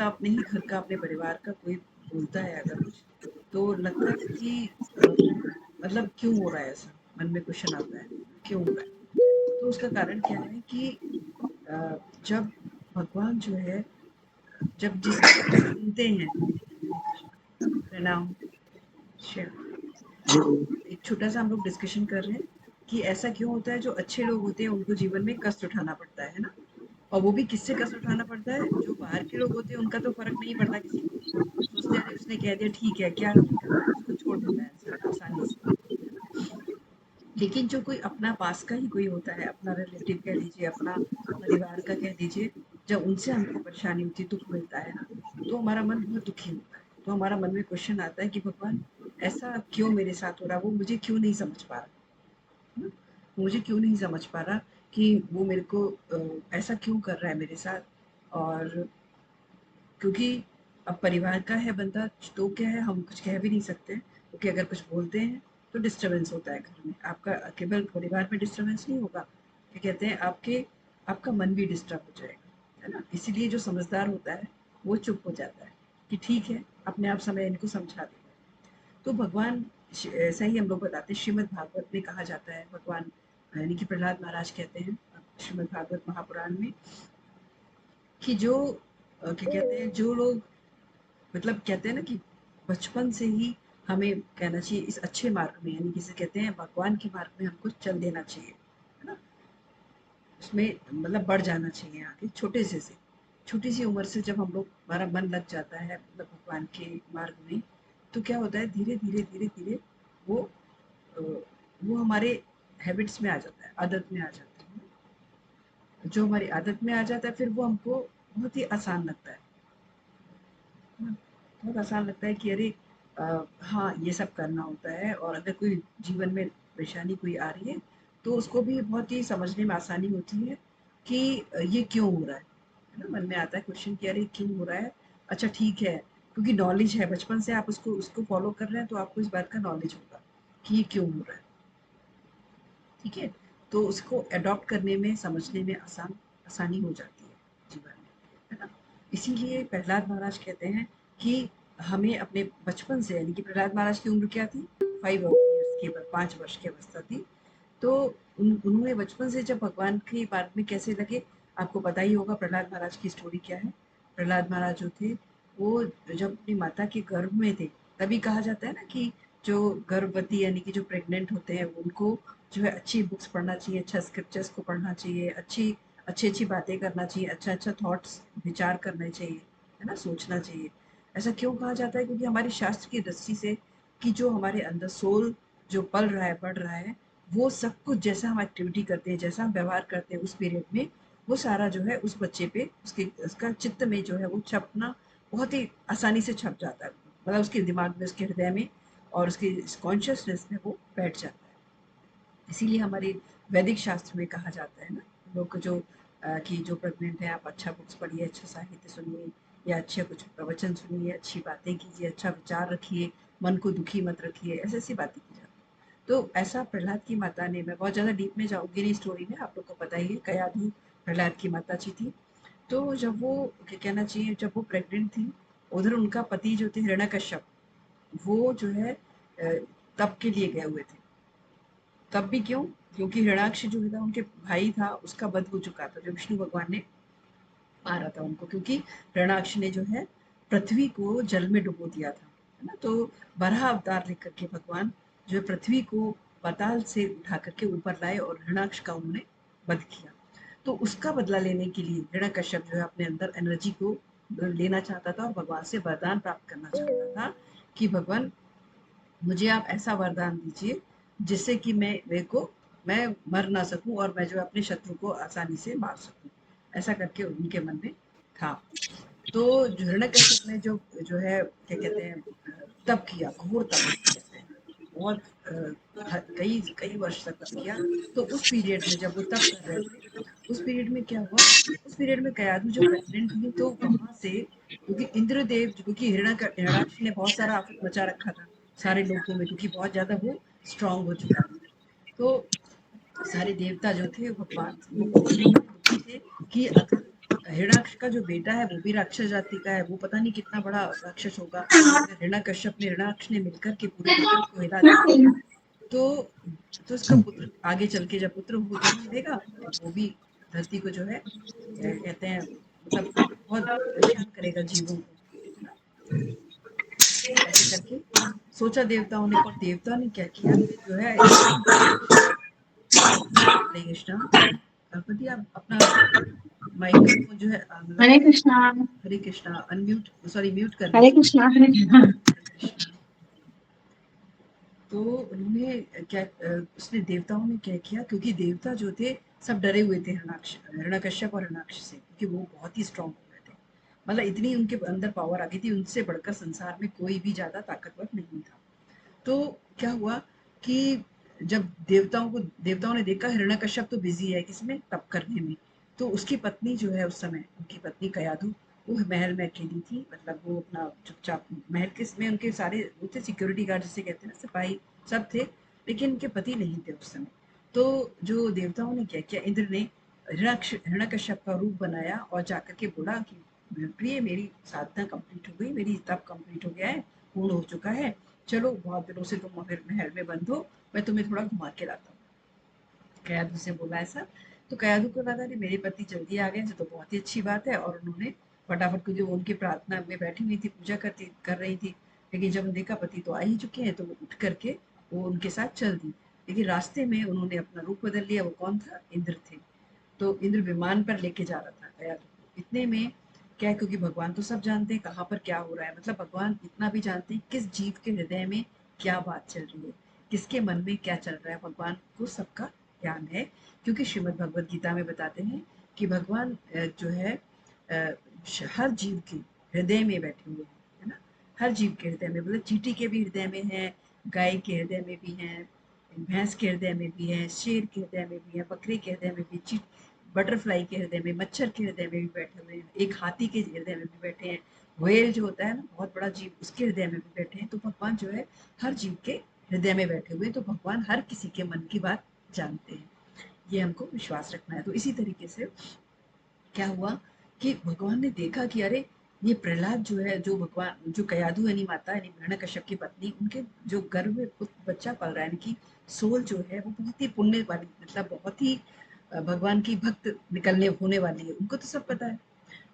अपने ही घर का, अपने परिवार का कोई बोलता है अगर कुछ, तो लगता है कि मतलब क्यों हो रहा है ऐसा? मन में क्वेश्चन आता है, क्यों हो रहा है? तो उसका कारण क्या है कि जब भगवान जो है, जब जिस सुनते हैं, हरे कृष्ण, प्रणाम, एक छोटा-सा हम लोग डिस्कशन कर रहे हैं कि ऐसा क्यों होता है, जो अच्छे लोग होते हैं उनको जीवन में कष्ट उठाना पड़ता है ना? और वो भी किससे कष्ट उठाना पड़ता है? जो बाहर के लोग होते हैं उनका तो फ़र्क नहीं पड़ता किसी को। सोचते हैं अरे उसने कह दिया ठीक है, क्या ही करना है, उसको छोड़ देता है इंसान आसानी से, है ना? लेकिन जो कोई अपना पास का ही कोई होता है, अपना रिलेटिव कह लीजिए, अपना परिवार का कह दीजिए, जब उनसे हमको परेशानी होती है, दुःख मिलता है ना, तो हमारा मन बहुत दुखी होता है। तो हमारा मन में क्वेश्चन आता है कि भगवान ऐसा क्यों मेरे साथ हो रहा है? वो मुझे क्यों नहीं समझ पा रहा? है ना? मुझे क्यों नहीं समझ पा रहा कि वो मेरे को ऐसा क्यों कर रहा है मेरे साथ? और क्योंकि अब परिवार का है बंदा, तो क्या है, हम कुछ कह भी नहीं सकते, क्योंकि अगर कुछ बोलते हैं तो डिस्टरबेंस होता है घर में। आपका केवल परिवार में डिस्टरबेंस नहीं होगा, क्या कहते हैं, आपका मन भी डिस्टर्ब हो जाएगा, है ना? इसीलिए जो समझदार होता है वो चुप हो जाता है कि ठीक है, अपने आप समय इनको समझा देगा। तो भगवान ऐसा ही हम लोग बताते हैं, श्रीमद् भागवत में कहा जाता है, भगवान यानी कि प्रहलाद महाराज कहते हैं श्रीमद् भागवत महापुराण में कि जो क्या कहते हैं, जो लोग मतलब कहते हैं ना कि बचपन से ही हमें कहना चाहिए इस अच्छे मार्ग में, यानी जिसे कहते हैं भगवान के मार्ग में हमको चल देना चाहिए, है ना? उसमें मतलब बढ़ जाना चाहिए आगे, छोटी सी उम्र से जब हम लोग, हमारा मन लग जाता है मतलब भगवान के मार्ग में, तो क्या होता है, धीरे धीरे धीरे धीरे वो अ, वो हमारे हैबिट्स में आ जाता है, आदत में आ जाता है। जो हमारी आदत में आ जाता है फिर वो हमको बहुत ही आसान लगता है ना? बहुत आसान लगता है कि अरे हाँ, ये सब करना होता है, और अगर कोई जीवन में परेशानी कोई आ रही है, तो उसको भी बहुत ही समझने में आसानी होती है कि ये क्यों हो रहा है ना? मन में आता है क्वेश्चन कि अरे क्यों हो रहा है? अच्छा ठीक है, क्योंकि नॉलेज है, बचपन से आप उसको उसको फॉलो कर रहे हैं, तो आपको इस बात का नॉलेज होगा कि ये क्यों हो रहा है, ठीक है? तो उसको अडॉप्ट करने में, समझने में आसानी हो जाती है जीवन में, है ना? इसीलिए प्रहलाद महाराज कहते हैं कि हमें अपने बचपन से, यानी कि प्रहलाद महाराज की उम्र क्या थी? 5 ईयर्स की, 5 वर्ष की अवस्था थी। तो उन्होंने बचपन से जब भगवान के बारे में कैसे लगे, आपको पता ही होगा प्रहलाद महाराज की स्टोरी क्या है। प्रहलाद महाराज जो थे, वो जब अपनी माता के गर्भ में थे, तभी कहा जाता है ना कि जो गर्भवती यानी कि जो प्रेग्नेंट होते हैं, उनको जो है अच्छी बुक्स पढ़ना चाहिए, अच्छा स्क्रिप्चर्स को पढ़ना चाहिए, अच्छी बातें करना चाहिए, अच्छा थॉट्स विचार करने चाहिए, है ना? सोचना चाहिए। ऐसा क्यों कहा जाता है? क्योंकि हमारी शास्त्र की दृष्टि से कि जो हमारे अंदर सोल जो पल रहा है, बढ़ रहा है, वो सब कुछ जैसा हम एक्टिविटी करते हैं, जैसा हम व्यवहार करते हैं उस पीरियड में, वो सारा जो है उस बच्चे पे, उसका चित्त में जो है वो छपना बहुत ही आसानी से छप जाता है। मतलब उसके दिमाग में, उसके हृदय में और उसकी कॉन्शियसनेस में वो बैठ जाता है। इसीलिए हमारे वैदिक शास्त्र में कहा जाता है ना, लोग को जो कि जो प्रेग्नेंट है, आप अच्छा बुक्स पढ़िए, अच्छा साहित्य सुनिए, या अच्छे कुछ प्रवचन सुनिए, अच्छी बातें कीजिए, अच्छा विचार रखिए, मन को दुखी मत रखिए, ऐसी बातें की जाती हैं। तो ऐसा प्रहलाद की माता ने, मैं बहुत ज़्यादा डीप में जाऊँगी नहीं स्टोरी में, आप लोग को पता ही है, कयाधु प्रहलाद की माता जी थी। तो जब वो, क्या कहना चाहिए, जब वो प्रेग्नेंट थी, उधर उनका पति जो थे हिरण्यकश्यप, वो जो है तप के लिए गए हुए थे। तब भी क्यों? क्योंकि हिरण्याक्ष जो था उनके भाई था, उसका वध हो चुका था, जो विष्णु भगवान ने मारा था उनको, क्योंकि हिरण्याक्ष ने जो है पृथ्वी को जल में डुबो दिया था, है ना? तो बराह अवतार लेकर के भगवान जो है पृथ्वी को पाताल से उठा करके ऊपर लाए और हिरण्याक्ष का उन्होंने वध किया। तो उसका बदला लेने के लिए हिरण्यकश्यप जो है अपने अंदर एनर्जी को लेना चाहता था और भगवान से वरदान प्राप्त करना चाहता था कि भगवान मुझे आप ऐसा वरदान दीजिए जिससे कि मैं मर ना सकूं और मैं जो अपने शत्रु को आसानी से मार सकूं। ऐसा करके उनके मन में था। तो हिरण्यकश्यप ने जो जो है, क्या कहते हैं, तप किया, घोर तप जिसे कहते हैं, बहुत कई कई वर्ष तक तप किया। तो उस पीरियड में जब वो तप कर रहे थे, उस पीरियड में क्या हुआ, उस पीरियड में कयाधु जब प्रेग्नेंट थी, तो वहां से, क्योंकि इंद्रदेव, क्योंकि हिरण्याक्ष ने बहुत सारा आफत मचा रखा था सारे लोगों में, क्योंकि बहुत ज्यादा वो स्ट्रांग हो चुका था। तो सारे देवता जो थे भगवान, वो दुखी थे कि अगर हिरण्याक्ष का जो बेटा है वो भी राक्षस जाति का है, वो पता नहीं कितना बड़ा राक्षस होगा। हिरण्यकश्यप ने हिरण्याक्ष ने मिलकर के पूरे जगत को हिला दिया। तो तो उसका पुत्र आगे चल के जब पुत्र वो जन्म देगा तो वो भी धरती को जो है कहते हैं मतलब बहुत परेशान करेगा जीवों को, है ना? ऐसे करके सोचा देवताओं ने, पर देवता ने क्या किया कि जो है हरे कृष्णा। गणपति आप अपना माइक्रोफोन जो है मतलब हरे कृष्णा। हरे कृष्णा अनम्यूट सॉरी म्यूट कर हरे लीजिए। कृष्णा। हरे कृष्णा। हरे कृष्णा। तो उन्होंने क्या उसने देवताओं ने क्या किया, क्योंकि देवता जो थे सब डरे हुए थे हिरण्यकश्यप और हिरण्याक्ष से, क्योंकि वो बहुत ही स्ट्रांग हो गए थे। मतलब इतनी उनके अंदर पावर आ गई थी, उनसे बढ़कर संसार में कोई भी ज्यादा ताकतवर नहीं था। तो क्या हुआ कि जब देवताओं ने देखा हिरण्यकश्यप तो बिजी है किसमें, तप करने में, तो उसकी पत्नी जो है उस समय उनकी पत्नी कयाधु वो महल में अकेली थी। मतलब वो अपना चुपचाप महल के में उनके सारे वो थे सिक्योरिटी गार्ड जिसे कहते हैं ना, सिपाही सब थे, लेकिन उनके पति नहीं थे उस समय। तो जो देवताओं ने क्या किया, इंद्र ने हिरण्यकश्यप का रूप बनाया और जाकर के बोला कि प्रिय मेरी साधना कंप्लीट हो गई, मेरी तप कंप्लीट हो गया है, पूर्ण हो चुका है, चलो बहुत दिनों से तुम महल में बंद हो, मैं तुम्हें थोड़ा घुमा के लाता हूँ। कयाधु से बोला ऐसा। तो कयाधु को लगा कि मेरे पति जल्दी आ गए तो बहुत ही अच्छी बात है, और उन्होंने फटाफट, क्योंकि वो उनकी प्रार्थना में बैठी हुई थी, पूजा कर रही थी, लेकिन जब देखा पति तो आ ही चुके हैं तो वो उठ करके वो उनके साथ चल दी। लेकिन रास्ते में उन्होंने अपना रूप बदल लिया। वो कौन था? इंद्र थे। तो इंद्र विमान पर लेके जा रहा था कयाधु को। इतने में क्या है, क्योंकि भगवान तो सब जानते हैं कहाँ पर क्या हो रहा है, मतलब भगवान इतना भी जानते हैं किस जीव के हृदय में क्या बात चल रही है, किसके मन में क्या चल रहा है, भगवान को सबका ज्ञान है। क्योंकि श्रीमद् भगवद गीता में बताते हैं कि भगवान जो है हर जीव के हृदय में बैठे हुए हैं, है ना? हर जीव के हृदय में, मतलब चींटी के भी हृदय में है, गाय के हृदय में भी है, भैंस के हृदय में भी है, शेर के हृदय में भी है, बकरे के हृदय में भी, बटरफ्लाई के हृदय में, मच्छर के हृदय में भी बैठे हुए हैं, एक हाथी के हृदय में भी बैठे हैं, व्हेल जो होता है ना बहुत बड़ा जीव, उसके हृदय में भी बैठे हैं। तो भगवान जो है हर जीव के हृदय में बैठे हुए हैं, तो भगवान हर किसी के मन की बात जानते हैं। ये हमको विश्वास रखना है। तो इसी तरीके से क्या हुआ कि भगवान ने देखा कि अरे ये प्रहलाद जो है, जो भगवान जो कयाधु यानी माता यानी हिरण्यकश्यप की पत्नी, उनके जो गर्भ में बच्चा पल रहा है, इनकी सोल जो है वो बहुत ही पुण्य वाली, मतलब बहुत ही भगवान की भक्त निकलने होने वाली है, उनको तो सब पता है।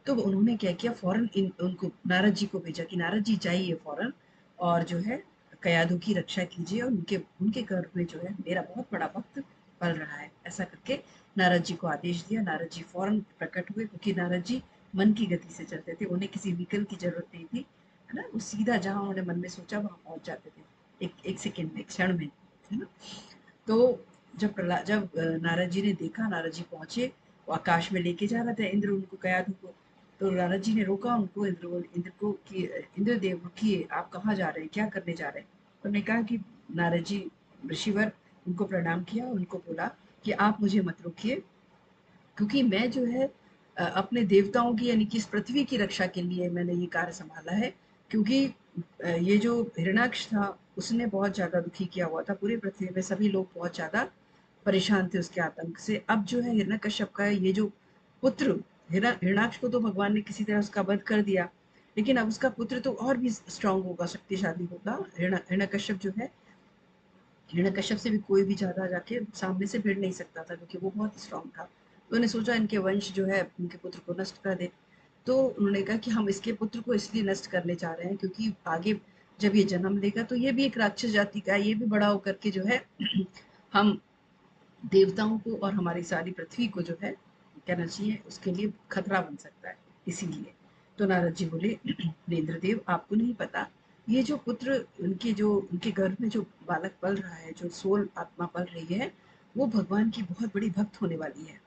तो उन्होंने क्या किया, फौरन उनको नारद जी को भेजा कि नारद जी जाइए फौरन और जो है कयाधु की रक्षा कीजिए, और उनके उनके गर्भ में जो है मेरा बहुत बड़ा भक्त पल रहा है। ऐसा करके नारद जी को आदेश दिया। नारद जी फौरन प्रकट हुए, क्योंकि नारद जी मन की गति से चलते थे, उन्हें किसी व्हीकल की जरूरत नहीं थी, है ना? वो सीधा जहां उन्होंने मन में सोचा वहां पहुंच जाते थे, एक एक सेकेंड में, एक क्षण में, है ना? तो जब नारद जी ने देखा, नारद जी पहुंचे, वो आकाश में लेके जा रहा था इंद्र उनको, कयाधु को। तो नारद जी ने रोका उनको, इंद्र को कि इंद्र देव रुकिए, आप कहाँ जा रहे हैं, क्या करने जा रहे हैं? तो उन्होंने कहा कि नारद जी ऋषिवर, उनको प्रणाम किया, उनको बोला कि आप मुझे मत रोकिए, क्योंकि मैं जो है अपने देवताओं की यानी कि इस पृथ्वी की रक्षा के लिए मैंने ये कार्य संभाला है। क्योंकि ये जो हिरण्याक्ष था उसने बहुत ज्यादा दुखी किया हुआ था पूरी पृथ्वी में, सभी लोग बहुत ज्यादा परेशान थे उसके आतंक से। अब जो है हिरण्यकश्यप का ये जो पुत्र, हिरण्याक्ष को तो भगवान ने किसी तरह उसका वध कर दिया, लेकिन अब उसका पुत्र तो और भी स्ट्रांग होगा, शक्तिशाली होगा। हिरण्यकश्यप जो है, हिरण्यकश्यप से भी कोई भी ज्यादा जाके सामने से भिड़ नहीं सकता था, क्योंकि वो बहुत स्ट्रांग था। तो उन्होंने सोचा इनके वंश जो है उनके पुत्र को नष्ट कर दे। तो उन्होंने कहा कि हम इसके पुत्र को इसलिए नष्ट करने चाह रहे हैं क्योंकि आगे जब ये जन्म लेगा तो ये भी एक राक्षस जाति का है, ये भी बड़ा होकर के जो है हम देवताओं को और हमारी सारी पृथ्वी को जो है कहना चाहिए उसके लिए खतरा बन सकता है, इसीलिए। तो नारद जी बोले इंद्रदेव आपको नहीं पता, ये जो पुत्र उनके गर्भ में जो बालक पल रहा है, जो सोल आत्मा पल रही है, वो भगवान की बहुत बड़ी भक्त होने वाली है,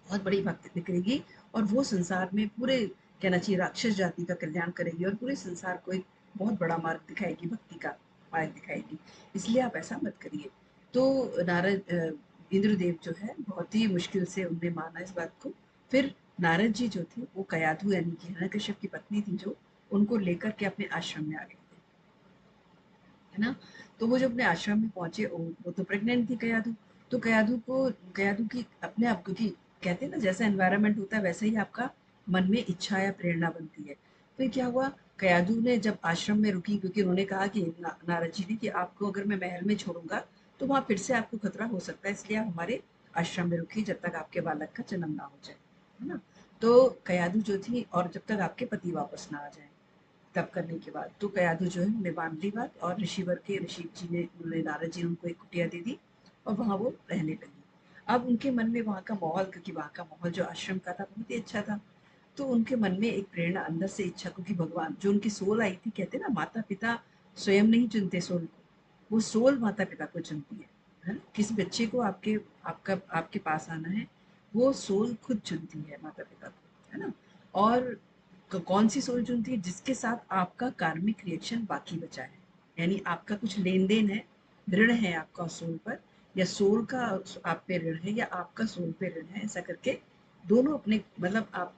बहुत बड़ी भक्त निकलेगी, और वो संसार में पूरे कहना चाहिए राक्षस जाति का कल्याण करेगी, और पूरे संसार को एक बहुत बड़ा मार्ग दिखाएगी, भक्ति का मार्ग दिखाएगी, इसलिए आप ऐसा मत करिए। तो इंद्रदेव जो है बहुत ही मुश्किल से उनने माना इस बात को। फिर नारद जी जो थे वो कयाधु यानी कि हिरण्यकश्यप की पत्नी थी जो, उनको लेकर के अपने आश्रम में आ गए थे, है ना? तो वो जब अपने आश्रम में पहुंचे, वो तो प्रेग्नेंट थी कयाधु। तो कयाधु की अपने आप, क्योंकि कहते हैं ना जैसा एनवायरनमेंट होता है वैसे ही आपका मन में इच्छा या प्रेरणा बनती है। तो ये क्या हुआ, कयाधु ने जब आश्रम में रुकी, क्योंकि उन्होंने कहा कि नारद जी ने कि आपको अगर मैं महल में छोड़ूंगा तो वहां फिर से आपको खतरा हो सकता है, इसलिए आप हमारे आश्रम में रुकिए जब तक आपके बालक का जन्म ना हो जाए, है ना। तो कयाधु जो थी, और जब तक आपके पति वापस ना आ जाए, तब करने के बाद तो कयाधु जो है उन्हें मान ली बात, और ऋषिवर के ऋषि जी ने, उन्होंने नारद जी ने उनको एक कुटिया दे दी और वहां वो रहने लगी। अब उनके मन में वहां का माहौल, क्योंकि वहां का माहौल जो आश्रम का था बहुत ही अच्छा था, तो उनके मन में एक प्रेरणा अंदर से इच्छा, क्योंकि भगवान जो उनकी सोल आई थी, कहते हैं ना माता पिता स्वयं नहीं चुनते सोल को, वो सोल माता पिता को चुनती है ना? किस बच्चे को आपके आपका आपके पास आना है, वो सोल खुद चुनती है माता पिता को, है ना। और कौन सी सोल चुनती है, जिसके साथ आपका कार्मिक रिएक्शन बाकी बचा है, यानी आपका कुछ लेन देन है, ऋण है आपका सोल पर, या सोल का आप पे ऋण है, या आपका सोल पे ऋण है, ऐसा करके दोनों अपने, मतलब आप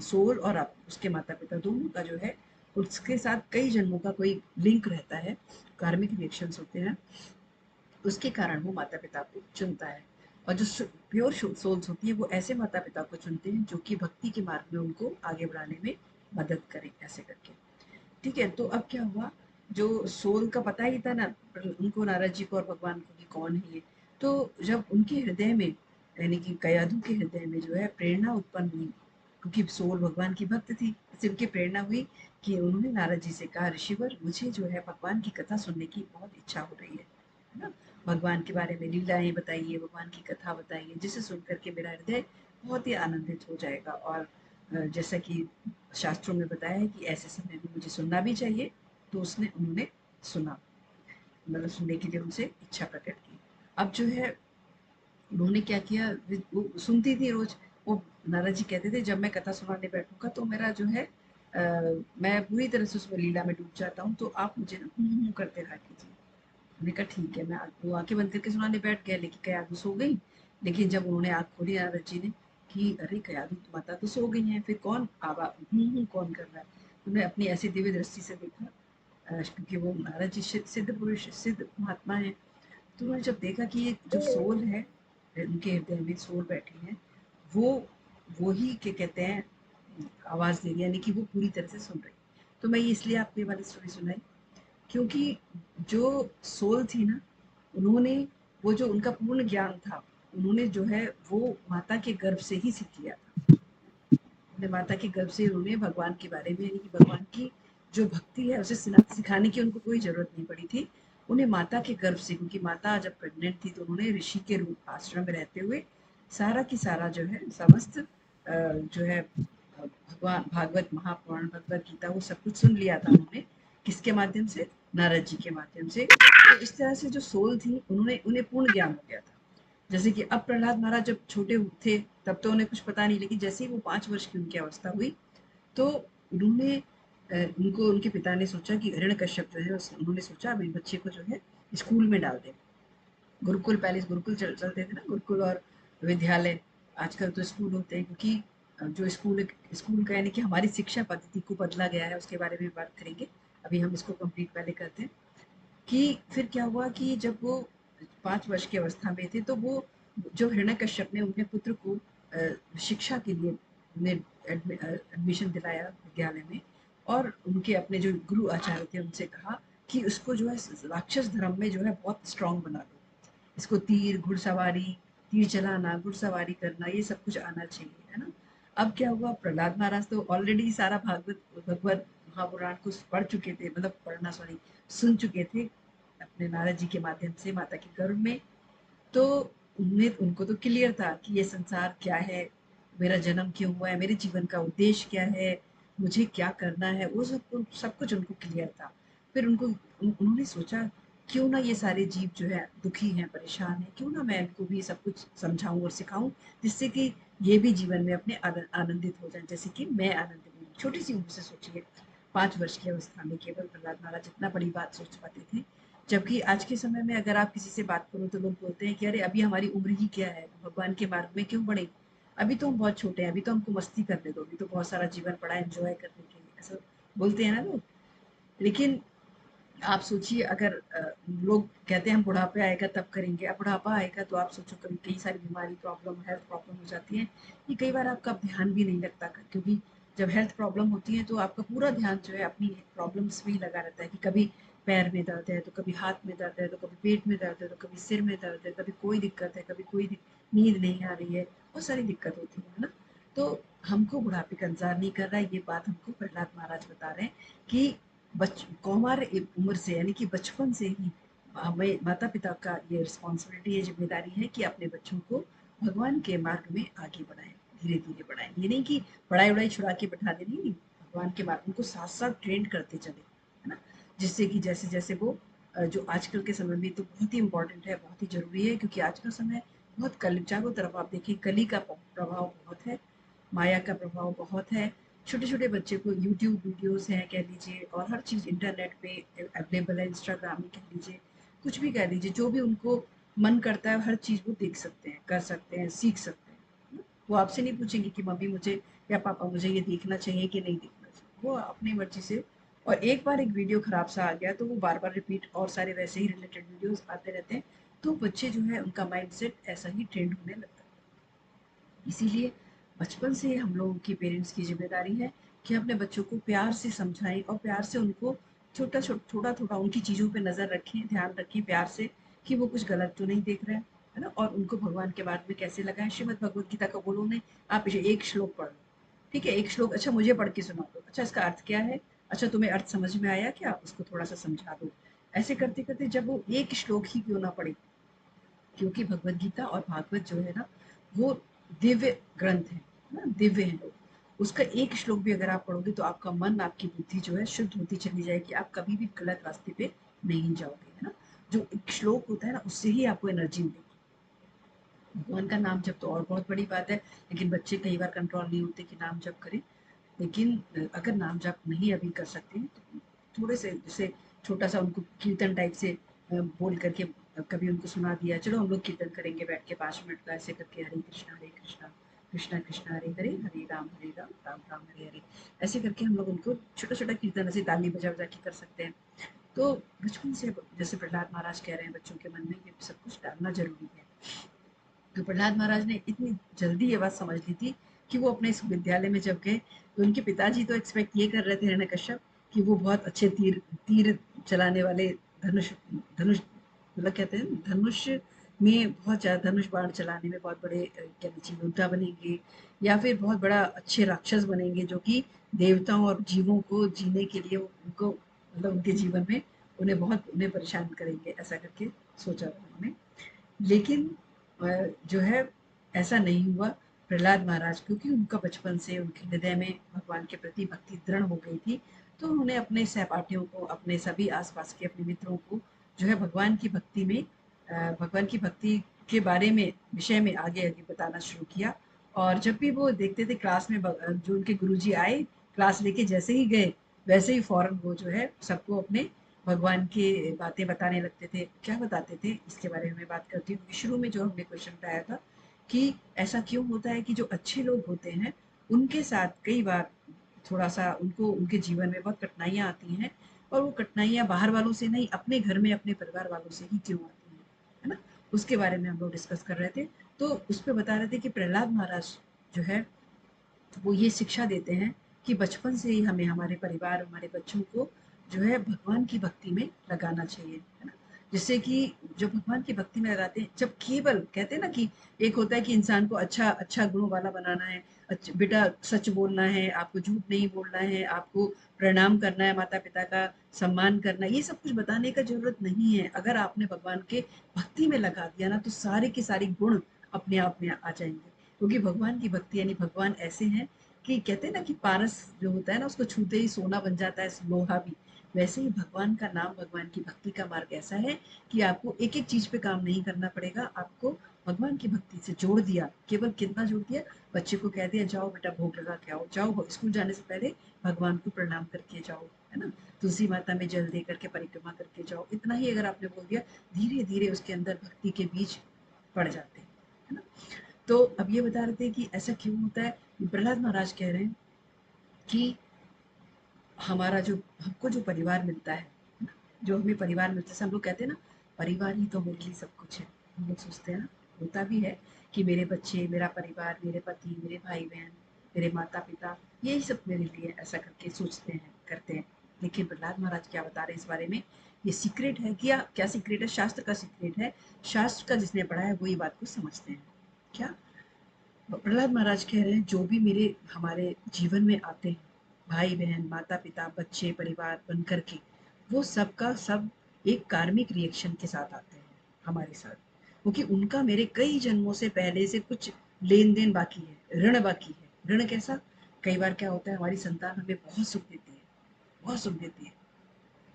सोल और आप उसके माता पिता दोनों का जो है, उसके साथ कई जन्मों का कोई लिंक रहता है, कार्मिक रिएक्शंस होते हैं, उसके कारण वो माता पिता को चुनता है। और जो प्योर सोल्स होती है वो ऐसे माता पिता को चुनते हैं जो कि भक्ति के मार्ग में उनको आगे बढ़ाने में मदद करें, ऐसे करके। ठीक है, तो अब क्या हुआ, जो सोल का पता ही था ना उनको, नारद जी को और भगवान को, कि कौन है ये। तो जब उनके हृदय में, यानी कि कयाधु के हृदय में जो है प्रेरणा उत्पन्न हुई, क्योंकि सोल भगवान की भक्त थी, इससे उनकी प्रेरणा हुई कि उन्होंने नारद जी से कहा, ऋषिवर मुझे जो है भगवान की कथा सुनने की बहुत इच्छा हो रही है ना। भगवान के बारे में लीलाएं बताइए, भगवान की कथा बताइए, जिसे सुन करके मेरा हृदय बहुत ही आनंदित हो जाएगा। और जैसा कि शास्त्रों में बताया है कि ऐसे समय में मुझे सुनना भी चाहिए, तो उन्होंने सुना, मतलब सुनने के लिए उनसे इच्छा प्रकट की। अब जो है उन्होंने क्या किया, वो सुनती थी रोज, वो नारद जी कहते थे जब मैं कथा सुनाने बैठूंगा तो मेरा जो है मैं पूरी तरह से उसमें लीला में डूब जाता हूँ, तो आप मुझे ना करते रहा कीजिए। मैंने कहा ठीक है, मैं वो आंखें बंद करके सुनाने बैठ गया, लेकिन कयादू सो गई। लेकिन जब उन्होंने आंख खोली नारद जी ने कि अरे कयादू माता तो सो गई हैं, फिर कौन आवा कौन कर रहा है, तो मैं अपनी ऐसी दिव्य दृष्टि से देखा, क्योंकि वो महाराज जी सिद्ध पुरुष, सिद्ध महात्मा है। तो उन्होंने जब देखा कि ये जो सोल है, उनके हृदय में सोल बैठी है, वो वो ही क्या कहते हैं आवाज दे रही है, यानी कि वो पूरी तरह से सुन रही। तो मैं ये इसलिए आपको ये वाली स्टोरी सुनाई, क्योंकि जो सोल थी ना, उन्होंने वो जो उनका पूर्ण ज्ञान था, उन्होंने जो है वो माता के गर्भ से ही सीख लिया था। अपने माता के गर्भ से उन्होंने भगवान के बारे में, यानी कि भगवान की जो भक्ति है उसे सिखाने की उनको कोई जरूरत नहीं पड़ी थी। उन्हें माता के गर्भ से, क्योंकि माता जब प्रेग्नेंट थी तो उन्होंने ऋषि के रूप आश्रम में रहते हुए सारा की सारा जो है समस्त जो है भगवान भागवत महापुराण भगवत गीता वो सब कुछ सुन लिया था उन्होंने, किसके माध्यम से, नारद जी के माध्यम से। तो इस तरह से जो सोल थी उन्होंने उन्हें पूर्ण ज्ञान हो गया था। जैसे कि अब प्रहलाद महाराज जब छोटे थे तब तो उन्हें कुछ पता नहीं, लेकिन जैसे ही वो 5 वर्ष की उनकी अवस्था हुई तो उन्होंने उनको उनके पिता ने सोचा कि हिरण्यकश्यप जो है उन्होंने सोचा अब इस बच्चे को जो है स्कूल में डाल दें। गुरुकुल, पहले गुरुकुल चलते थे ना, गुरुकुल और विद्यालय, आजकल तो स्कूल होते हैं, क्योंकि जो स्कूल स्कूल का यानी कि हमारी शिक्षा पद्धति को बदला गया है, उसके बारे में बात करेंगे। अभी हम इसको कंप्लीट पहले करते हैं कि फिर क्या हुआ कि जब वो 5 वर्ष की अवस्था में थे तो वो जो हिरण्यकश्यप ने उनके पुत्र को शिक्षा के लिए उन्हें एडमिशन दिलाया विद्यालय में, और उनके अपने जो गुरु आचार्य थे उनसे कहा कि उसको जो है राक्षस धर्म में जो है बहुत स्ट्रांग बना दो, इसको तीर घुड़सवारी, तीर चलाना, घुड़सवारी करना, ये सब कुछ आना चाहिए, है ना। अब क्या हुआ, प्रहलाद महाराज तो ऑलरेडी सारा भागवत भगवत महापुराण को पढ़ चुके थे, मतलब पढ़ना सॉरी सुन चुके थे अपने नारद जी के माध्यम से माता के गर्भ में। तो उन्हें उनको तो क्लियर था कि ये संसार क्या है, मेरा जन्म क्यों हुआ है, मेरे जीवन का उद्देश्य क्या है, मुझे क्या करना है, वो सब कुछ उनको क्लियर था। फिर उन्होंने सोचा क्यों ना ये सारे जीव जो है दुखी हैं, परेशान हैं, क्यों ना मैं इनको भी सब कुछ समझाऊं और सिखाऊं, जिससे कि ये भी जीवन में अपने आनंदित हो जाए, जैसे कि मैं आनंदित हूँ। छोटी सी उम्र से सोचिए, 5 वर्ष की अवस्था में केवल प्रहलाद महाराज इतना बड़ी बात सोच पाते थे। जबकि आज के समय में अगर आप किसी से बात करो तो लोग बोलते हैं कि अरे अभी हमारी उम्र ही क्या है, भगवान के मार्ग में क्यों बढ़े, अभी तो हम बहुत छोटे हैं, अभी तो हमको मस्ती करने दो, अभी तो बहुत सारा जीवन पड़ा है एंजॉय करने के लिए, ऐसा बोलते हैं ना लोग। लेकिन आप सोचिए अगर लोग कहते हैं हम बुढ़ापे आएगा तब करेंगे, अब बुढ़ापा आएगा तो आप सोचो कभी कई सारी बीमारी प्रॉब्लम हेल्थ प्रॉब्लम हो जाती है, ये कई बार आपका ध्यान भी नहीं लगता, क्योंकि जब हेल्थ प्रॉब्लम होती है तो आपका पूरा ध्यान जो है अपनी प्रॉब्लम्स में ही लगा रहता है कि कभी पैर में दर्द है तो कभी हाथ में दर्द है तो कभी पेट में दर्द है तो कभी सिर में दर्द है, कभी कोई दिक्कत है, कभी कोई नींद नहीं आ रही है, बहुत सारी दिक्कत होती है ना। तो हमको बुढ़ापे का इंतजार नहीं कर रहा है, ये बात हमको प्रहलाद महाराज बता रहे हैं कि कौमार उम्र से यानी कि बचपन से ही हमें माता पिता का ये रिस्पॉन्सिबिलिटी है, जिम्मेदारी है कि अपने बच्चों को भगवान के मार्ग में आगे बढ़ाएं, धीरे धीरे बढ़ाएं। ये नहीं कि पढ़ाई उड़ाई छुड़ा के बैठा दे, नहीं, भगवान के मार्ग उनको साथ साथ ट्रेन करते चले, है ना। जिससे कि जैसे जैसे वो जो आजकल के समय में तो बहुत ही इम्पोर्टेंट है, बहुत ही जरूरी है, क्योंकि आज का समय बहुत कल चारों तरफ आप देखिए कली का प्रभाव बहुत है, माया का प्रभाव बहुत है। छोटे छोटे बच्चे को यूट्यूब वीडियोस हैं कह लीजिए, और हर चीज़ इंटरनेट पे अवेलेबल है, इंस्टाग्राम में कह लीजिए, कुछ भी कह लीजिए, जो भी उनको मन करता है हर चीज़ वो देख सकते हैं, कर सकते हैं, सीख सकते हैं। वो आपसे नहीं पूछेंगे कि मम्मी मुझे या पापा मुझे ये देखना चाहिए कि नहीं देखना चाहिए, वो अपनी मर्जी से। और एक बार एक वीडियो खराब सा आ गया तो वो बार बार रिपीट, और सारे वैसे ही रिलेटेड वीडियोस आते रहते हैं, तो बच्चे जो है उनका माइंडसेट ऐसा ही ट्रेंड होने लगता है। इसीलिए बचपन से हम लोगों की पेरेंट्स की जिम्मेदारी है कि अपने बच्चों को प्यार से समझाएं और प्यार से उनको थोड़ा थोड़ा उनकी चीज़ों पे नज़र रखें, ध्यान रखें प्यार से कि वो कुछ गलत तो नहीं देख रहे हैं, है ना। और उनको भगवान के बारे में कैसे लगाएं, श्रीमद् भगवद गीता का बोलो नहीं, आप इसे एक श्लोक पढ़ लो, ठीक है, एक श्लोक, अच्छा मुझे पढ़ के सुना दो, अच्छा इसका अर्थ क्या है, अच्छा तुम्हें अर्थ समझ में आया क्या, उसको थोड़ा सा समझा दो। ऐसे करते करते जब वो एक श्लोक ही क्यों ना पढ़े, क्योंकि भगवत गीता और भागवत जो है ना वो दिव्य ग्रंथ है ना, दिव्य है। उसका एक श्लोक भी अगर आप पढ़ोगे तो आपका मन, आपकी बुद्धि जो है शुद्ध होती चली जाएगी, आप कभी भी गलत रास्ते पे नहीं जाओगे, है ना। जो एक श्लोक होता है ना उससे ही आपको एनर्जी मिलेगी। भगवान का नाम जप तो और बहुत बड़ी बात है, लेकिन बच्चे कई बार कंट्रोल नहीं होते कि नाम जप करें। लेकिन अगर नाम जप नहीं अभी कर सकते हैं तो थोड़े से जैसे छोटा सा उनको कीर्तन टाइप से बोल करके कभी उनको सुना दिया, चलो हम लोग कीर्तन करेंगे बैठ के 5 मिनट का, ऐसे करके हरे कृष्णा कृष्णा कृष्णा हरे हरे, हरे राम राम राम हरे हरे, ऐसे करके हम लोग उनको छोटा छोटा कीर्तन ऐसे ताली बजा बजा के कर सकते हैं। तो बचपन से जैसे प्रहलाद महाराज कह रहे हैं बच्चों के मन में ये सब कुछ डालना जरूरी है। तो प्रहलाद महाराज ने इतनी जल्दी ये बात समझ ली थी कि वो अपने इस विद्यालय में जब गए तो उनके पिताजी तो एक्सपेक्ट ये कर रहे थे हिरण्यकश्यप कि वो बहुत अच्छे तीर तीर चलाने वाले, धनुष धनुष मतलब कहते हैं धनुष में बहुत ज़्यादा, धनुष बाण चलाने में बहुत बड़े क्या लीजिए योद्धा बनेंगे, या फिर बहुत बड़ा अच्छे राक्षस बनेंगे जो कि देवताओं और जीवों को जीने के लिए उनको मतलब उनके जीवन में उन्हें परेशान करेंगे, ऐसा करके सोचा था उन्होंने। लेकिन जो है ऐसा नहीं हुआ। प्रहलाद महाराज क्योंकि उनका बचपन से उनके हृदय में भगवान के प्रति भक्ति दृढ़ हो गई थी, तो उन्होंने अपने सहपाठियों को, अपने सभी आसपास के अपने मित्रों को जो है भगवान की भक्ति में भगवान की भक्ति के बारे में विषय में आगे आगे बताना शुरू किया। और जब भी वो देखते थे क्लास में जो उनके गुरुजी आए, क्लास लेके जैसे ही गए वैसे ही फौरन वो जो है सबको अपने भगवान की बातें बताने लगते थे। क्या बताते थे इसके बारे में बात करती हूँ। शुरू में जो हमने क्वेश्चन उठाया था कि ऐसा क्यों होता है कि जो अच्छे लोग होते हैं उनके साथ कई बार थोड़ा सा उनको उनके जीवन में बहुत कठिनाइयाँ आती हैं, और वो कठिनाइयाँ बाहर वालों से नहीं, अपने घर में अपने परिवार वालों से ही क्यों आती हैं, है ना। उसके बारे में हम लोग डिस्कस कर रहे थे। तो उस पर बता रहे थे कि प्रहलाद महाराज जो है वो ये शिक्षा देते हैं कि बचपन से ही हमें हमारे परिवार, हमारे बच्चों को जो है भगवान की भक्ति में लगाना चाहिए, है ना। जिससे कि जो भगवान की भक्ति में लगाते हैं, जब केवल कहते हैं ना कि एक होता है कि इंसान को अच्छा अच्छा गुणों वाला बनाना है, बेटा सच बोलना है, आपको झूठ नहीं बोलना है, आपको प्रणाम करना है, माता पिता का सम्मान करना है, ये सब कुछ बताने का जरूरत नहीं है। अगर आपने भगवान के भक्ति में लगा दिया ना तो सारे के सारे गुण अपने आप में आ जाएंगे, क्योंकि भगवान की भक्ति यानी भगवान ऐसे हैं कि कहते हैं ना कि पारस जो होता है ना उसको छूते ही सोना बन जाता है, लोहा भी। वैसे ही भगवान का नाम, भगवान की भक्ति का मार्ग ऐसा है कि आपको एक एक चीज पे काम नहीं करना पड़ेगा, आपको भगवान की भक्ति से जोड़ दिया। केवल कितना जोड़ दिया, बच्चे को कह दिया जाओ बेटा भोग लगा के आओ, जाओ स्कूल जाने से पहले भगवान को प्रणाम करके जाओ, है ना, तुलसी माता में जल दे करके परिक्रमा करके जाओ, इतना ही अगर आपने बोल दिया, धीरे धीरे उसके अंदर भक्ति के बीज पड़ जाते हैं, है ना। तो अब ये बता रहे थे कि ऐसा क्यों होता है। प्रहलाद महाराज कह रहे हैं कि हमारा जो हमको जो परिवार मिलता है, जो हमें परिवार मिलता है, हम लोग कहते हैं ना परिवार ही तो मेरे लिए सब कुछ है। हम लोग सोचते हैं ना, होता भी है कि मेरे बच्चे, मेरा परिवार, मेरे पति, मेरे भाई बहन, मेरे माता पिता, यही सब मेरे लिए, ऐसा करके सोचते हैं, करते हैं। लेकिन प्रहलाद महाराज क्या बता रहे हैं इस बारे में, ये सीक्रेट है। क्या क्या सीक्रेट है? शास्त्र का सीक्रेट है। शास्त्र का जिसने पढ़ा है वो ये बात को समझते हैं। क्या प्रहलाद महाराज कह रहे हैं, जो भी मेरे हमारे जीवन में आते हैं, भाई बहन, माता पिता, बच्चे, परिवार बन करके, वो सबका सब एक कार्मिक रिएक्शन के साथ आते हैं हमारे साथ, क्योंकि उनका मेरे कई जन्मों से पहले से कुछ लेन देन बाकी है, ऋण बाकी है। ऋण कैसा? कई बार क्या होता है, हमारी संतान हमें बहुत सुख देती है, बहुत सुख देती है।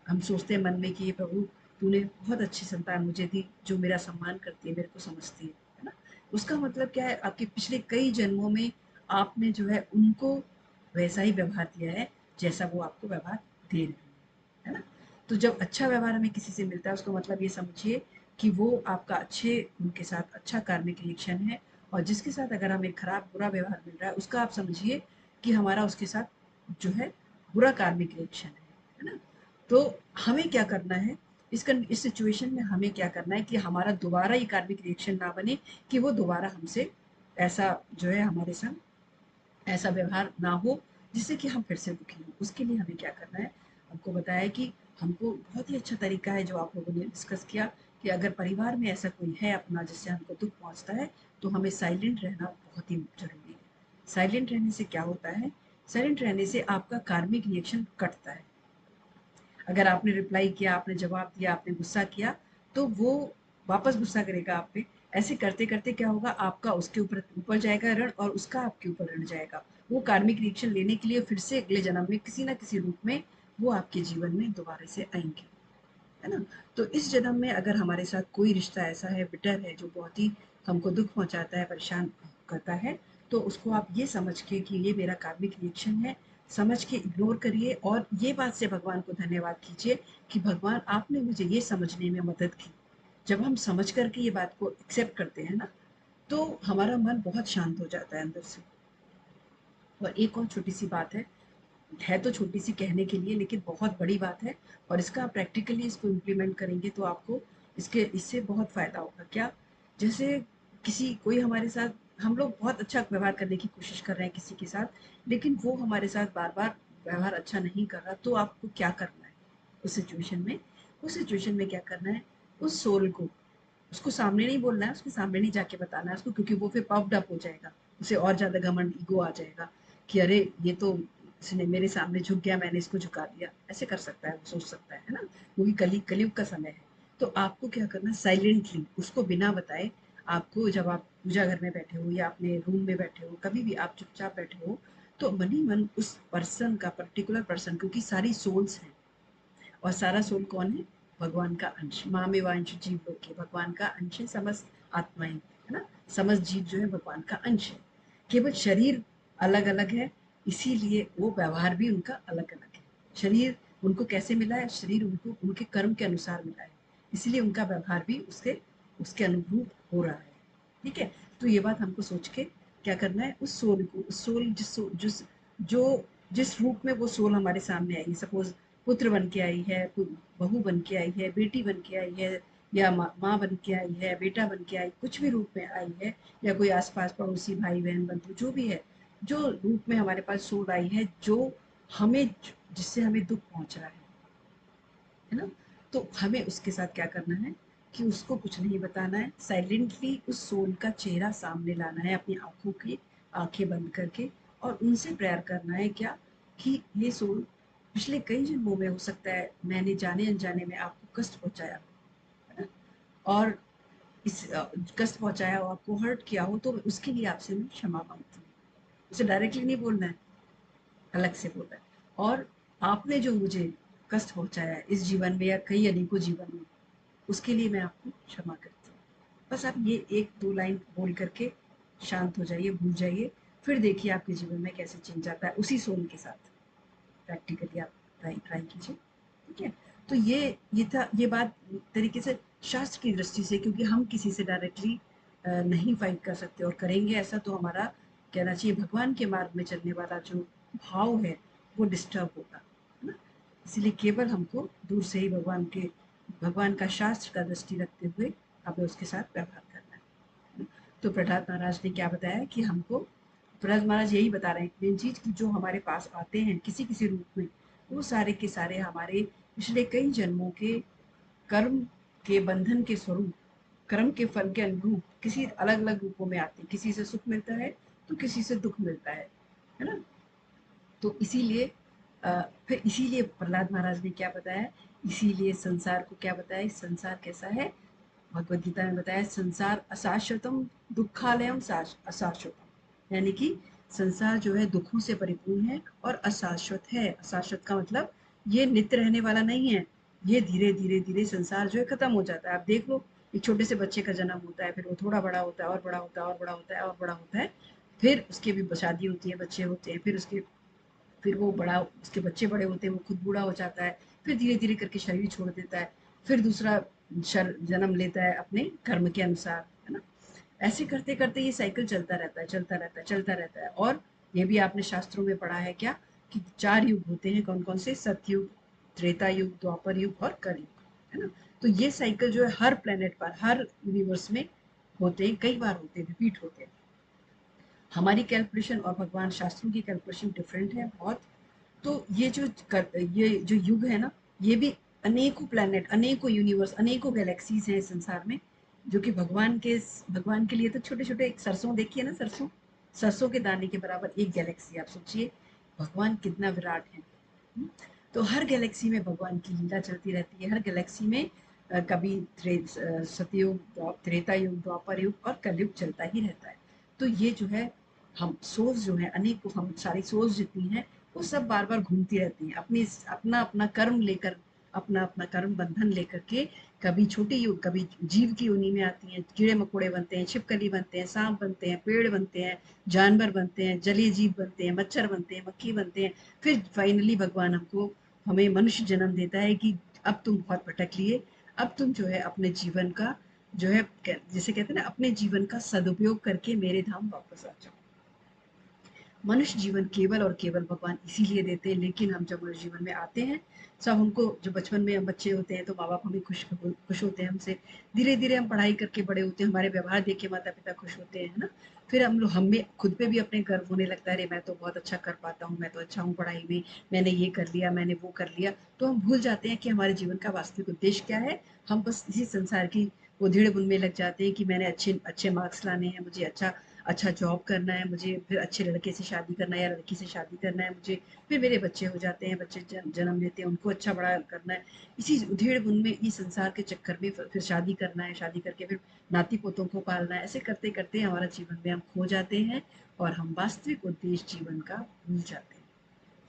हम सोचते हैं मन में कि ये प्रभु, तूने बहुत अच्छी संतान मुझे दी जो मेरा सम्मान करती है, मेरे को समझती है ना। उसका मतलब क्या है, आपके पिछले कई जन्मों में आपने जो है उनको वैसा ही व्यवहार दिया है जैसा वो आपको व्यवहार दे रही है ना। तो जब अच्छा व्यवहार हमें किसी से मिलता है, उसका मतलब ये समझिए कि वो आपका अच्छे, उनके साथ अच्छा कार्मिक रिएक्शन है। और जिसके साथ अगर हमें खराब बुरा व्यवहार मिल रहा है, उसका आप समझिए कि हमारा उसके साथ जो है बुरा कार्मिक रिएक्शन है ना। तो हमें क्या करना है, इस सिचुएशन में हमें क्या करना है कि हमारा दोबारा ये कार्मिक रिएक्शन ना बने, कि वो दोबारा हमसे ऐसा जो है हमारे संग ऐसा व्यवहार ना हो जिससे कि हम फिर से दुखी हों। उसके लिए हमें क्या करना है, हमको बताया कि हमको बहुत ही अच्छा तरीका है जो आप लोगों ने डिस्कस किया, कि अगर परिवार में ऐसा कोई है अपना जिससे हमको दुख पहुंचता है, तो हमें साइलेंट रहना बहुत ही जरूरी है। साइलेंट रहने से क्या होता है, साइलेंट रहने से आपका कार्मिक रिएक्शन कटता है। अगर आपने रिप्लाई किया, आपने जवाब दिया, आपने गुस्सा किया, तो वो वापस गुस्सा करेगा आप पे। ऐसे करते करते क्या होगा, आपका उसके ऊपर ऊपर जाएगा ऋण, और उसका आपके ऊपर ऋण जाएगा। वो कार्मिक रिएक्शन लेने के लिए फिर से अगले जन्म में किसी ना किसी रूप में वो आपके जीवन में दोबारा से आएंगे, है ना। तो इस जन्म में अगर हमारे साथ कोई रिश्ता ऐसा है, बिटर है, जो बहुत ही हमको दुख पहुंचाता है, परेशान करता है, तो उसको आप ये समझ के कि ये मेरा कार्मिक रिएक्शन है, समझ के इग्नोर करिए। और ये बात से भगवान को धन्यवाद कीजिए कि भगवान आपने मुझे ये समझने में मदद की। जब हम समझ करके ये बात को एक्सेप्ट करते हैं ना, तो हमारा मन बहुत शांत हो जाता है अंदर से। और एक और छोटी सी बात है तो छोटी सी कहने के लिए, लेकिन बहुत बड़ी बात है। और इसका आप प्रैक्टिकली इसको इम्प्लीमेंट करेंगे तो आपको इससे बहुत फ़ायदा होगा। क्या? जैसे किसी कोई हमारे साथ, हम लोग बहुत अच्छा व्यवहार करने की कोशिश कर रहे हैं किसी के साथ, लेकिन वो हमारे साथ बार बार व्यवहार अच्छा नहीं कर रहा, तो आपको क्या करना है उस सिचुएशन में? उस सिचुएशन में क्या करना है, उस सोल को, उसको सामने नहीं बोलना है, उसके सामने नहीं जाके बताना है उसको, क्योंकि वो फिर पफ्ड अप हो जाएगा, उसे और ज़्यादा घमंड, ईगो आ जाएगा कि अरे ये तो इसने मेरे सामने झुक गया, मैंने इसको झुका दिया। ऐसे कर सकता है, वो सोच सकता है ना, क्योंकि कलयुग का समय है। तो आपको क्या करना है, साइलेंटली उसको बिना बताए, आपको जब आप पूजा घर में बैठे हो या अपने रूम में बैठे हो, कभी भी आप चुपचाप बैठे हो, तो मन ही मन उस पर्सन का, पर्टिकुलर पर्सन, क्योंकि सारी सोल्स हैं, और सारा सोल कौन है? भगवान का अंश। माँ में वांश जीव लोग के, भगवान का अंश है समस्त आत्माएं, है ना। समस्त जीव जो है भगवान का अंश है। केवल शरीर अलग अलग है, इसीलिए वो व्यवहार भी उनका अलग अलग है। शरीर उनको कैसे मिला है? शरीर उनको उनके कर्म के अनुसार मिला है, इसलिए उनका व्यवहार भी उसके उसके अनुरूप हो रहा है। ठीक है। तो ये बात हमको सोच के क्या करना है, उस सोल को, उस सोल जिस जो जिस रूप में वो सोल हमारे सामने आई, सपोज पुत्र बन के आई है, बहू बन के आई है, बेटी बन के आई है, या माँ बन के आई है, बेटा बन के आई, कुछ भी रूप में आई है, या कोई आसपास पड़ोसी भाई बहन बंधु जो भी है, जो रूप में हमारे पास सोल आई है, जो हमें, जिससे हमें दुख पहुंच रहा है ना, तो हमें उसके साथ क्या करना है कि उसको कुछ नहीं बताना है, साइलेंटली उस सोल का चेहरा सामने लाना है अपनी आंखों की, आंखें बंद करके, और उनसे प्रेयर करना है क्या, कि ये सोल, पिछले कई जन्मों में हो सकता है मैंने जाने अनजाने में आपको कष्ट पहुंचाया, है ना, और इस कष्ट पहुंचाया हो, आपको हर्ट किया हो, तो उसके लिए आपसे मैं क्षमा मांगती हूँ। उसे डायरेक्टली नहीं बोलना है, अलग से बोलना है। और आपने जो मुझे कष्ट पहुंचाया है इस जीवन में या कई अनेकों जीवन में, उसके लिए मैं आपको क्षमा करती हूँ। बस आप ये एक दो लाइन बोल करके शांत हो जाइए, भूल जाइए, फिर देखिए आपके जीवन में कैसे चेंज आता है उसी सोल के साथ। प्रैक्टिकली आप ट्राई ट्राई कीजिए। ठीक है। तो ये था, ये बात तरीके से शास्त्र की दृष्टि से, क्योंकि हम किसी से डायरेक्टली नहीं फाइट कर सकते, और करेंगे ऐसा तो हमारा, कहना चाहिए, भगवान के मार्ग में चलने वाला जो भाव है वो डिस्टर्ब होगा, है ना। इसीलिए केवल हमको दूर से ही भगवान का शास्त्र का दृष्टि रखते हुए हमें उसके साथ व्यवहार करना है। तो प्रहलाद महाराज ने क्या बताया कि हमको, प्रहलाद महाराज यही बता रहे हैं मेन चीज कि जो हमारे पास आते हैं किसी किसी रूप में, वो सारे के सारे हमारे पिछले कई जन्मों के कर्म के बंधन के स्वरूप, कर्म के फल के अनुरूप किसी अलग अलग रूपों में आते हैं। किसी से सुख मिलता है तो किसी से दुख मिलता है ना। तो इसीलिए फिर इसीलिए प्रहलाद महाराज ने क्या बताया, इसीलिए संसार को क्या बताया, संसार कैसा है, भगवद गीता में बताया संसार अशाश्वतम दुखालयम अशाश्वतम, यानी कि संसार जो है दुखों से परिपूर्ण है और अशाश्वत है। अशाश्वत का मतलब ये नित्य रहने वाला नहीं है, ये धीरे धीरे धीरे संसार जो है खत्म हो जाता है। आप देख लो, एक छोटे से बच्चे का जन्म होता है, फिर वो थोड़ा बड़ा होता है और बड़ा होता है और बड़ा होता है और बड़ा होता है, फिर उसके भी शादी होती है, बच्चे होते हैं, फिर वो बड़ा, उसके बच्चे बड़े होते हैं, वो खुद बूढ़ा हो जाता है, फिर धीरे धीरे करके शरीर छोड़ देता है, फिर दूसरा जन्म लेता है अपने कर्म के अनुसार, है ना। ऐसे करते करते ये साइकिल चलता रहता है, चलता रहता है, चलता रहता है। और ये भी आपने शास्त्रों में पढ़ा है क्या, कि 4 युग होते हैं, कौन कौन से, सतयुग, त्रेता युग, द्वापर युग और कलयुग, है ना। तो ये साइकिल जो है हर प्लेनेट पर, हर यूनिवर्स में होते हैं, कई बार होते हैं, रिपीट होते हैं। हमारी कैलकुलेशन और भगवान शास्त्रों की कैलकुलेशन डिफरेंट है बहुत। तो ये जो युग है ना, ये भी अनेकों प्लैनेट, अनेकों यूनिवर्स, अनेकों गैलेक्सीज हैं इस संसार में, जो कि भगवान के लिए तो छोटे छोटे, एक सरसों देखिए ना, सरसों सरसों के दाने के बराबर एक गैलेक्सी, आप सोचिए भगवान कितना विराट है। तो हर गैलेक्सी में भगवान की लीला चलती रहती है। हर गैलेक्सी में कभी सतयुग, त्रेता युग, द्वापर युग और कलयुग चलता ही रहता है। तो ये जो है, हम सोल्स जो है अनेक, हम सारी सोल्स जितनी हैं वो सब बार बार घूमती रहती हैं, अपनी अपना अपना कर्म लेकर, अपना अपना कर्म बंधन लेकर के, कभी छोटी युग, कभी जीव की योनि में आती हैं, कीड़े मकोड़े बनते हैं, छिपकली बनते हैं, सांप बनते हैं, पेड़ बनते हैं, जानवर बनते हैं, जलीय जीव बनते हैं, मच्छर बनते हैं, मक्खी बनते हैं, फिर फाइनली भगवान हमें मनुष्य जन्म देता है कि अब तुम बहुत भटक लिए, अब तुम जो है अपने जीवन का जो है, जिसे कहते हैं ना, अपने जीवन का सदुपयोग करके मेरे धाम वापस आ जाओ। मनुष्य जीवन केवल और केवल भगवान इसीलिए देते हैं। लेकिन हम जब मनुष्य जीवन में आते हैं, सब हमको, जो बचपन में हम बच्चे होते हैं तो माँ बाप हमें खुश होते हैं हमसे, धीरे धीरे हम पढ़ाई करके बड़े होते हैं, हमारे व्यवहार देख के माता पिता खुश होते हैं, है ना। फिर हम लोग, हमें खुद पे भी अपने गर्व होने लगता है, अरे मैं तो बहुत अच्छा कर पाता हूँ, मैं तो अच्छा हूँ पढ़ाई में, मैंने ये कर लिया, मैंने वो कर लिया। तो हम भूल जाते हैं कि हमारे जीवन का वास्तविक उद्देश्य क्या है। हम बस इसी संसार की उधेड़ बुन में लग जाते हैं कि मैंने अच्छे अच्छे मार्क्स लाने हैं, मुझे अच्छा अच्छा जॉब करना है, मुझे फिर अच्छे लड़के से शादी करना है या लड़की से शादी करना है मुझे, फिर मेरे बच्चे हो जाते हैं, बच्चे जन्म लेते हैं, उनको अच्छा बड़ा करना है, इसी उधेड़ बुन में, इस संसार के चक्कर में फिर शादी करना है, शादी करके फिर नाती पोतों को पालना है। ऐसे करते करते हमारा जीवन में हम खो जाते हैं और हम वास्तविक उद्देश्य जीवन का भूल जाते हैं,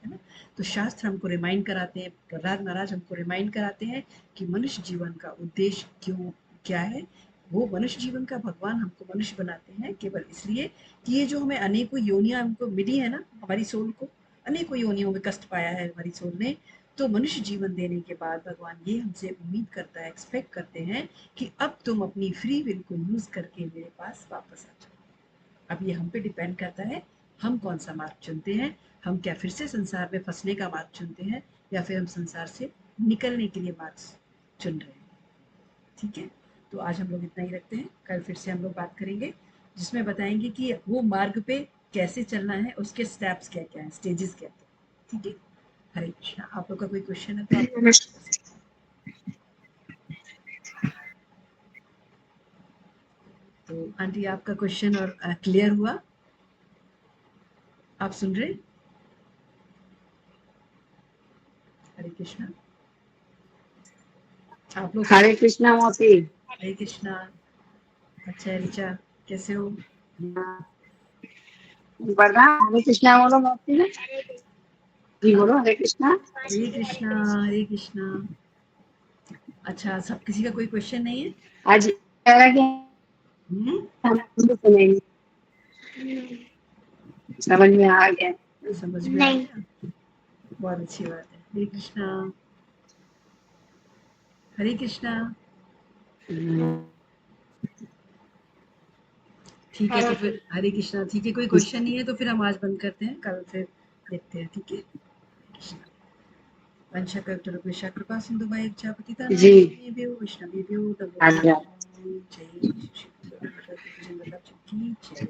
है ना। तो शास्त्र हमको रिमाइंड कराते हैं, प्रहलाद महाराज हमको रिमाइंड कराते हैं कि मनुष्य जीवन का उद्देश्य क्या है। वो मनुष्य जीवन का, भगवान हमको मनुष्य बनाते हैं केवल इसलिए कि ये जो हमें अनेकों योनियां हमको मिली है ना, हमारी सोल को अनेकों योनियों में कष्ट पाया है हमारी सोल ने, तो मनुष्य जीवन देने के बाद भगवान ये हमसे उम्मीद करता है, एक्सपेक्ट करते हैं कि अब तुम अपनी फ्री विल को यूज करके मेरे पास वापस आ जाओ। अब ये हम पे डिपेंड करता है, हम कौन सा मार्ग चुनते हैं। हम क्या फिर से संसार में फंसने का मार्ग चुनते हैं, या फिर हम संसार से निकलने के लिए मार्ग चुन रहे हैं। ठीक है, तो आज हम लोग इतना ही रखते हैं। कल फिर से हम लोग बात करेंगे, जिसमें बताएंगे कि वो मार्ग पे कैसे चलना है, उसके स्टेप्स क्या क्या है, स्टेजेस क्या क्या। ठीक है, हरे कृष्णा। आप लोग का कोई क्वेश्चन है तो आप पूछ सकते हैं। तो आंटी, आपका क्वेश्चन और क्लियर हुआ, आप सुन रहे? हरे कृष्णा। आप लोग हरे कृष्णा मौसी। हरे कृष्णा। अच्छा ऋचा, कैसे हो? बड़ा हरे कृष्णा बोलो मौसी ने। जी बोलो हरे कृष्णा। हरे कृष्णा, हरे कृष्णा। अच्छा, सब किसी का कोई क्वेश्चन नहीं है? आज कह रहा कि हम्म, हम हिंदी सुनेंगे, समझ में आ गया। समझ में आ गया, बहुत अच्छी बात है। हरे कृष्णा, हरे कृष्णा। ठीक है, तो फिर हरे कृष्णा, ठीक है, कोई क्वेश्चन नहीं है तो फिर हम आज बंद करते हैं, कल फिर देखते हैं, ठीक है। हरे कृष्णा। वंशकल्पतरुभ्यश्च कृपा सिन्धुभ्यः च जी पतितानां वैष्णवेभ्यो नमो हाँ जी नमः। जय श्री कृष्ण की जय।